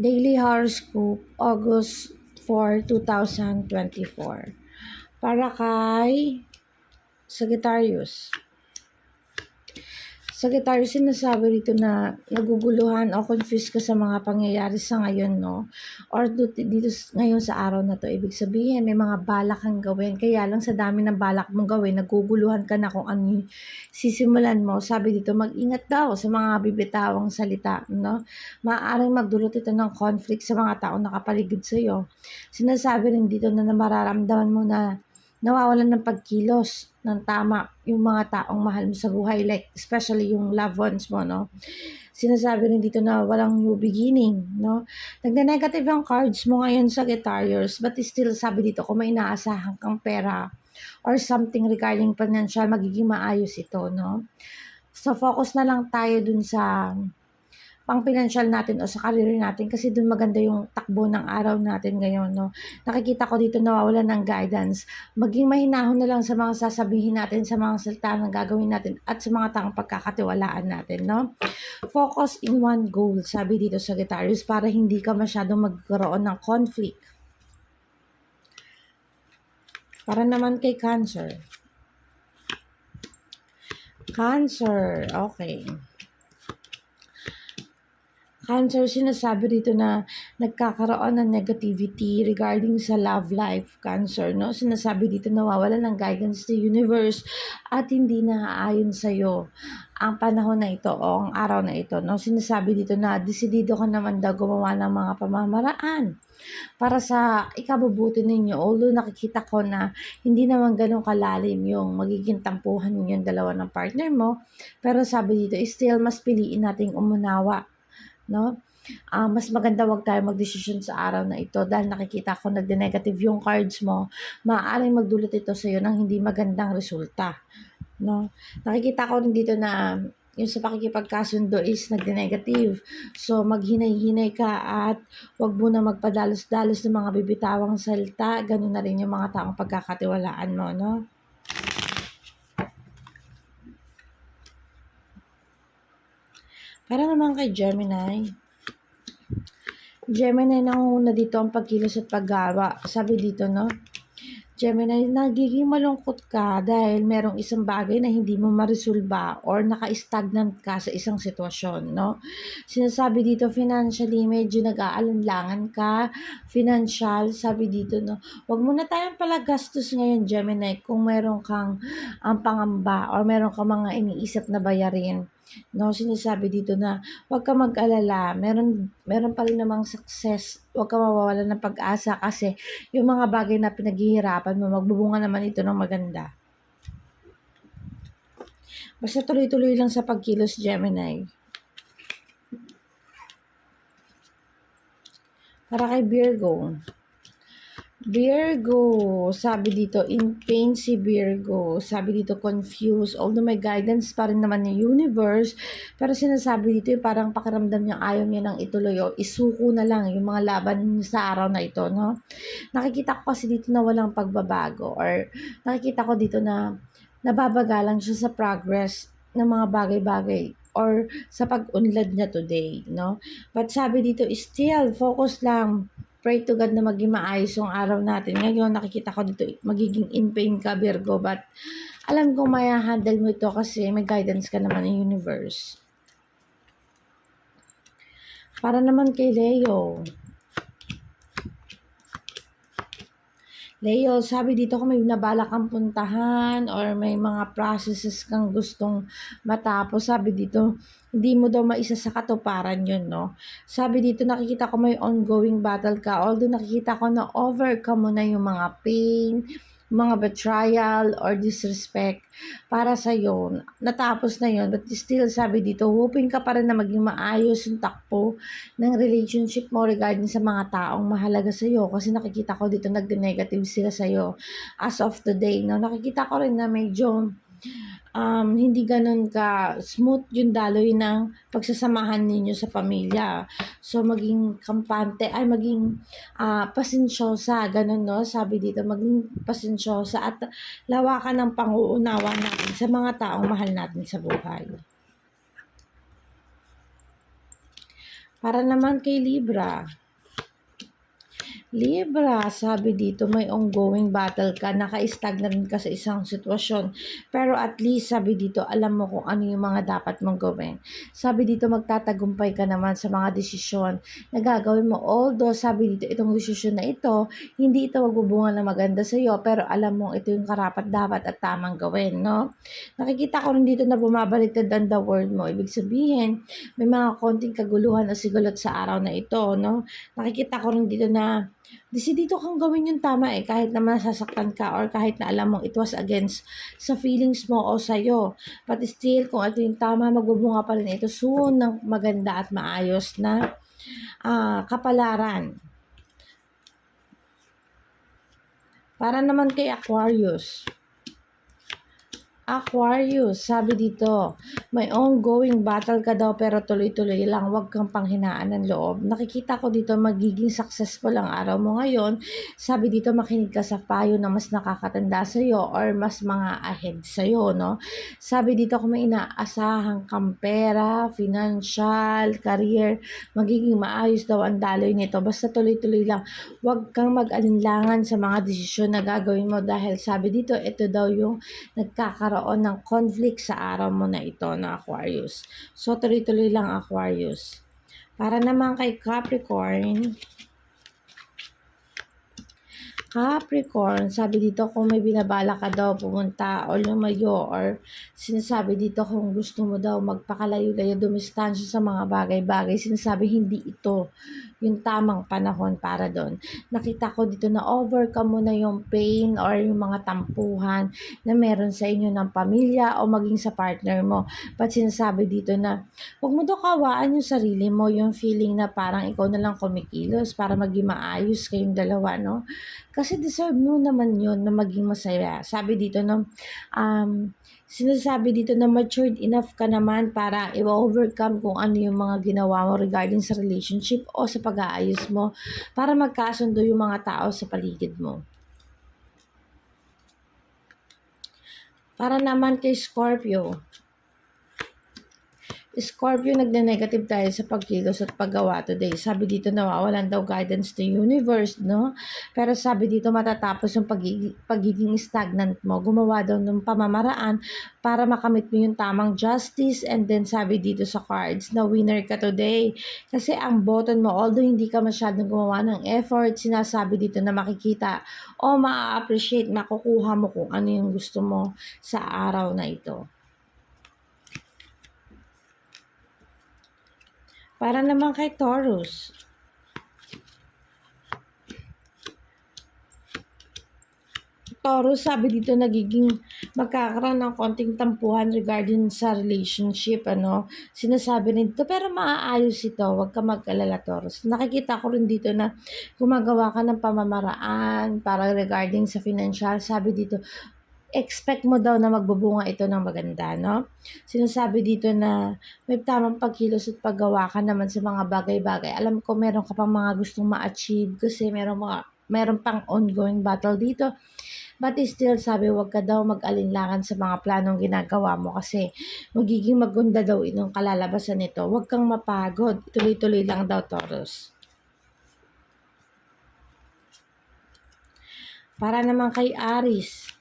Daily Horoscope, August 4, 2024. Para kay Sagittarius. Sagittarius, sinasabi rito na naguguluhan o confused ka sa mga pangyayari sa ngayon, no? Or dito ngayon sa araw na to, ibig sabihin may mga balak kang gawin. Kaya lang sa dami ng balak mong gawin, naguguluhan ka na kung ano sisimulan mo. Sabi dito, mag-ingat daw sa mga bibitawang salita, no? Maaaring magdulot ito ng conflict sa mga taong nakapaligid sa iyo. Sinasabi rin dito na mararamdaman mo na nawawalan ng pagkilos ng tama yung mga taong mahal mo sa buhay, like especially yung loved ones mo, no? Sinasabi rin dito na walang new beginning, no? Nagna-negative ang cards mo ngayon sa Sagittarius, but still sabi dito kung may inaasahan kang pera or something regarding financial, magiging maayos ito, no? So focus na lang tayo dun sa pang-financial natin o sa career natin kasi dun maganda yung takbo ng araw natin ngayon, no? Nakikita ko dito nawawalan ng guidance. Maging mahinahon na lang sa mga sasabihin natin, sa mga salita na gagawin natin at sa mga taong pagkakatiwalaan natin, no? Focus in one goal, sabi dito sa Sagittarius, para hindi ka masyadong magkaroon ng conflict. Para naman kay Cancer. Cancer, okay. Cancer, sinasabi dito na nagkakaroon ng negativity regarding sa love life, Cancer, no? Sinasabi dito nawawala ng guidance sa universe at hindi naaayon sa'yo ang panahon na ito o ang araw na ito, no? Sinasabi dito na desidido ka naman daw gumawa ng mga pamamaraan para sa ikabubuti ninyo. Although nakikita ko na hindi naman ganun kalalim yung magiging tampuhan ninyong dalawa ng partner mo, pero sabi dito, still mas piliin nating umunawa, no? Mas maganda wag tayo magdesisyon sa araw na ito dahil nakikita ko nagde-negative yung cards mo. Maaaring magdulot ito sa iyo ng hindi magandang resulta, no? Nakikita ko rin dito na yung sa pakikipagkasundo is nagde-negative. So, maghinay-hinay ka at wag mo na magpadalos-dalos ng mga bibitawang salita. Ganun na rin yung mga taong pagkakatiwalaan mo, no? Para naman kay Gemini. Gemini, nangunguna dito ang pagkilos at paggawa. Sabi dito, no? Gemini, nagiging malungkot ka dahil merong isang bagay na hindi mo maresolba or naka-stagnant ka sa isang sitwasyon, no? Sinasabi dito, financially, medyo nag-aalanlangan ka. Financial, sabi dito, no? Huwag mo na tayong palagastos ngayon, Gemini, kung meron kang ang pangamba or meron kang mga iniisip na bayarin. No, sinasabi dito na huwag ka mag-alala, meron pa rin namang success. Huwag ka mawawalan ng pag-asa kasi yung mga bagay na pinaghihirapan mo, magbubunga naman ito ng maganda. Basta tuloy-tuloy lang sa pagkilos, Gemini. Para kay Virgo. Virgo, sabi dito, in pain si Virgo. Sabi dito, confused. Although may guidance pa rin naman ng universe, pero sinasabi dito, parang pakiramdam niya ayaw niya nang ituloy o isuko na lang yung mga laban sa araw na ito, no? Nakikita ko kasi dito na walang pagbabago or nakikita ko dito na nababagalan siya sa progress ng mga bagay-bagay or sa pag-unlad niya today, no? But sabi dito, still, focus lang. Pray to God na maging maayos yung araw natin. Ngayon, nakikita ko dito, magiging in pain ka, Virgo. But, alam kong maya handle mo ito kasi may guidance ka naman ng universe. Para naman kay Leo. Leo, sabi dito kung may nabala kang puntahan or may mga processes kang gustong matapos, sabi dito, hindi mo daw maisa sa katuparan yun, no? Sabi dito, nakikita ko may ongoing battle ka, although nakikita ko na overcome mo na yung mga pain, mga betrayal or disrespect para sa yon, natapos na yon, but still sabi dito, hoping ka pa rin na maging maayos yung takbo ng relationship mo regarding sa mga taong mahalaga sa iyo kasi nakikita ko dito nagde-negative sila sa iyo as of today, no? Nakikita ko rin na medyo hindi ganun ka smooth yung daloy ng pagsasamahan ninyo sa pamilya. So, maging kampante, ay maging pasensyosa, ganun, no? Sabi dito, maging pasensyosa at lawakan ng pang-uunawa natin sa mga taong mahal natin sa buhay. Para naman kay Libra. Libra, sabi dito may ongoing battle ka, naka-stagnant rin ka sa isang sitwasyon. Pero at least sabi dito, alam mo kung ano yung mga dapat mong gawin. Sabi dito, magtatagumpay ka naman sa mga desisyon na gagawin mo. Although sabi dito, itong desisyon na ito, hindi ito magbubunga na maganda sa iyo, pero alam mo ito yung karapat dapat at tamang gawin, no? Nakikita ko rin dito na bumabaliktad ang the word mo. Ibig sabihin, may mga konting kaguluhan o sigulot sa araw na ito, no? Nakikita ko rin dito na desidido kang gawin yung tama kahit na masasaktan ka or kahit na alam mong it was against sa feelings mo o sa'yo. But still, kung ito yung tama, magbubunga pa rin ito soon ng maganda at maayos na kapalaran. Para naman kay Aquarius. Aquarius, sabi dito, may ongoing battle ka daw pero tuloy-tuloy lang, huwag kang panghinaan ng loob. Nakikita ko dito magiging successful ang araw mo ngayon. Sabi dito makinig ka sa payo na mas nakakatanda sa iyo or mas mga ahead sa iyo, no? Sabi dito kung may inaasahan kang pera, financial, career, magiging maayos daw ang daloy nito. Basta tuloy-tuloy lang. Huwag kang mag-alinlangan sa mga desisyon na gagawin mo dahil sabi dito, ito daw yung nagkakaroon ng conflict sa araw mo na ito na Aquarius. So, tuloy-tuloy lang Aquarius. Para naman kay Capricorn, sabi dito kung may binabala ka daw pumunta o lumayo or sinasabi dito kung gusto mo daw magpakalayo-layo, dumistansya sa mga bagay-bagay, sinasabi hindi ito yung tamang panahon para doon. Nakita ko dito na overcome mo na yung pain or yung mga tampuhan na meron sa inyo ng pamilya o maging sa partner mo. But sinasabi dito na huwag mo daw kawaan yung sarili mo, yung feeling na parang ikaw na lang kumikilos para maging maayos kayong dalawa, no? Kasi deserve mo naman yon na maging masaya. Sabi dito, no, sinasabi dito na matured enough ka naman para i-overcome kung ano yung mga ginawa mo regarding sa relationship o sa pag-aayos mo para magkasundo yung mga tao sa paligid mo. Para naman kay Scorpio, nagne-negative tayo sa pagkilos at paggawa today. Sabi dito nawawalan daw guidance ng universe, no? Pero sabi dito matatapos yung pagiging stagnant mo. Gumawa daw ng pamamaraan para makamit mo yung tamang justice, and then sabi dito sa cards na winner ka today. Kasi ang button mo, although hindi ka masyadong gumawa ng effort, sinasabi dito na makikita o ma-appreciate, makukuha mo kung ano yung gusto mo sa araw na ito. Para naman kay Taurus, sabi dito magkakaroon ng konting tampuhan regarding sa relationship, ano. Sinasabi rin dito, pero maaayos ito, huwag ka mag-alala, Taurus. Nakikita ko rin dito na gumagawa ka ng pamamaraan para regarding sa financial. Sabi dito, expect mo daw na magbubunga ito ng maganda, no? Sinasabi dito na may tamang pagkilos at paggawa ka naman sa mga bagay-bagay. Alam ko meron ka pang mga gustong ma-achieve kasi meron pang ongoing battle dito. But still, sabi, wag ka daw mag-alinlangan sa mga planong ginagawa mo kasi magiging maganda daw itong kalalabasan nito. Huwag kang mapagod. Tuloy-tuloy lang daw, Taurus. Para naman kay Aries,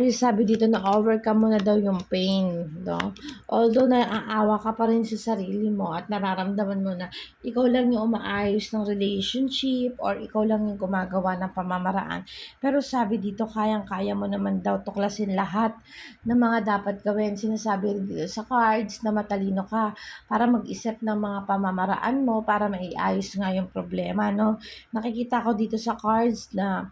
sabi dito na overcome mo na daw yung pain, no? Although naaawa ka pa rin sa sarili mo at nararamdaman mo na ikaw lang yung umaayos ng relationship or ikaw lang yung gumagawa ng pamamaraan. Pero sabi dito, kayang-kaya mo naman daw tuklasin lahat ng mga dapat gawin. Sinasabi rin dito sa cards na matalino ka para mag-isip ng mga pamamaraan mo para maiayos nga yung problema, no? Nakikita ko dito sa cards na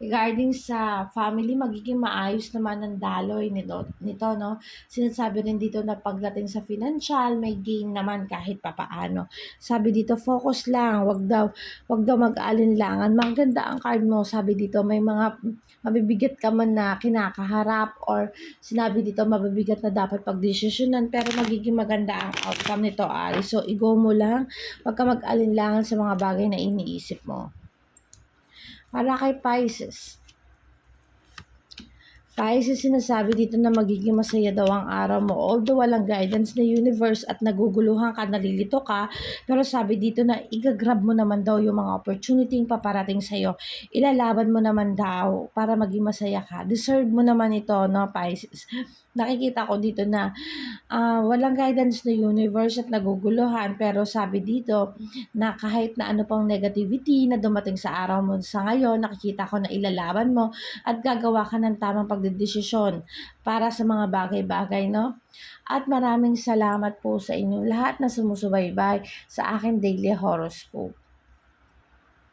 regarding sa family, magiging maayos naman ang daloy nito, no? Sinasabi rin dito na pagdating sa financial, may gain naman kahit papaano. Sabi dito, focus lang, wag daw mag-alinlangan. Maganda ang card mo, sabi dito, may mga mabibigat ka man na kinakaharap or sinabi dito mabibigat na dapat pagdesisyonan pero magiging maganda ang outcome nito, Ari. So, i-go mo lang, wag ka mag-alinlangan sa mga bagay na iniisip mo. Para kay Pisces, Pisces, sinasabi dito na magiging masaya daw ang araw mo. Although walang guidance na universe at naguguluhan ka, nalilito ka, pero sabi dito na igagrab mo naman daw yung mga opportunity yung paparating sa'yo. Ilalaban mo naman daw para maging masaya ka. Deserve mo naman ito, no, Pisces? Nakikita ko dito na walang guidance na universe at naguguluhan, pero sabi dito na kahit na ano pang negativity na dumating sa araw mo sa ngayon, nakikita ko na ilalaban mo at gagawa ka ng tamang pagdedesisyon para sa mga bagay-bagay, no? At maraming salamat po sa inyong lahat na sumusubaybay sa aking daily horoscope.